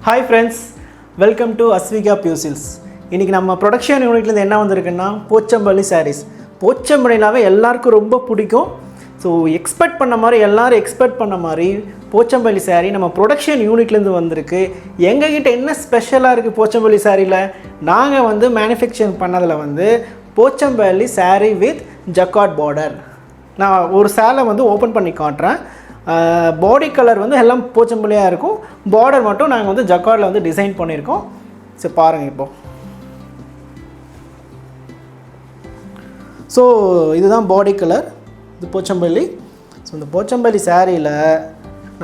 Hi friends, welcome to Asvika Pucils. இன்னைக்கு நம்ம production யூனிட்ல இருந்து என்ன வந்திருக்குன்னா Pochampally Sarees. Pochampallyனாவே எல்லாருக்கும் ரொம்ப பிடிக்கும். ஸோ எக்ஸ்பெக்ட் பண்ண மாதிரி எல்லாரும் எக்ஸ்பெக்ட் பண்ண மாதிரி Pochampally saree நம்ம ப்ரொடக்ஷன் யூனிட்லேருந்து வந்திருக்கு. எங்ககிட்ட என்ன ஸ்பெஷலாக இருக்குது Pochampally சாரியில், நாங்கள் வந்து மேனுஃபேக்சரிங் பண்ணதில் வந்து Pochampally saree with jacquard border. நான் ஒரு சேலை வந்து ஓப்பன் பண்ணி காட்டுறேன். பாடி கலர் வந்து எல்லாம் போச்சம்பள்ளியாக இருக்கும், பார்டர் மட்டும் நாங்கள் வந்து ஜக்கார்டில் வந்து டிசைன் பண்ணியிருக்கோம். சரி பாருங்கள் இப்போது. ஸோ இதுதான் பாடி கலர், இது போச்சம்பள்ளி. ஸோ இந்த போச்சம்பள்ளி சாரியில்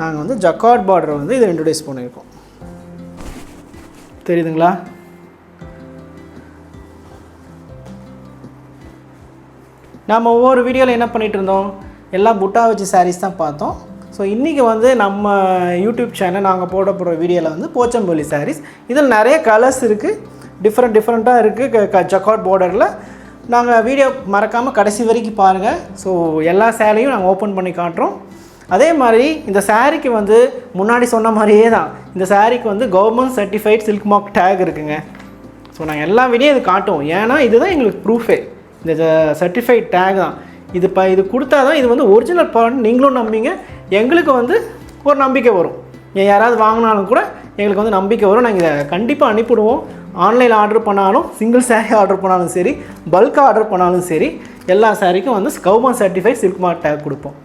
நாங்கள் வந்து ஜக்கார்ட் பார்டர் வந்து இதை இன்ட்ரடியூஸ் பண்ணியிருக்கோம். தெரியுதுங்களா? நாம் ஒவ்வொரு வீடியோவில் என்ன பண்ணிகிட்டு இருந்தோம், எல்லாம் புட்டா வச்சு சாரீஸ் தான் பார்த்தோம். ஸோ இன்றைக்கி வந்து நம்ம யூடியூப் சேனல் நாங்கள் போடுற வீடியோவில் வந்து Pochampally சாரீஸ். இதில் நிறைய கலர்ஸ் இருக்குது, டிஃப்ரெண்ட்டாக இருக்குது ஜக்கார்ட் பார்டரில். நாங்கள் வீடியோ மறக்காமல் கடைசி வரைக்கும் பாருங்கள். ஸோ எல்லா சேலையும் நாங்கள் ஓப்பன் பண்ணி காட்டுறோம். அதே மாதிரி இந்த சாரீக்கு வந்து முன்னாடி சொன்ன மாதிரியே தான் இந்த சாரீக்கு வந்து government certified silk mark take இருக்குங்க. ஸோ நாங்கள் எல்லா வீடியோ இது காட்டுவோம், ஏன்னா இதுதான் எங்களுக்கு ப்ரூஃபே, இந்த சர்டிஃபைட் டேக் தான். இது கொடுத்தா தான் இது வந்து ஒரிஜினல் ப்ராடக்ட் நீங்களும் நம்பிங்க, எங்களுக்கு வந்து ஒரு நம்பிக்கை வரும். யாராவது வாங்கினாலும் கூட எங்களுக்கு வந்து நம்பிக்கை வரும். நாங்கள் இதை கண்டிப்பாக அனுப்பிவிடுவோம். ஆன்லைனில் ஆர்டர் பண்ணாலும், சிங்கிள் சாரீ ஆர்டர் பண்ணாலும் சரி, பல்காக ஆர்டர் பண்ணாலும் சரி, எல்லா சாரீக்கும் வந்து government certified silk mark take கொடுப்போம்.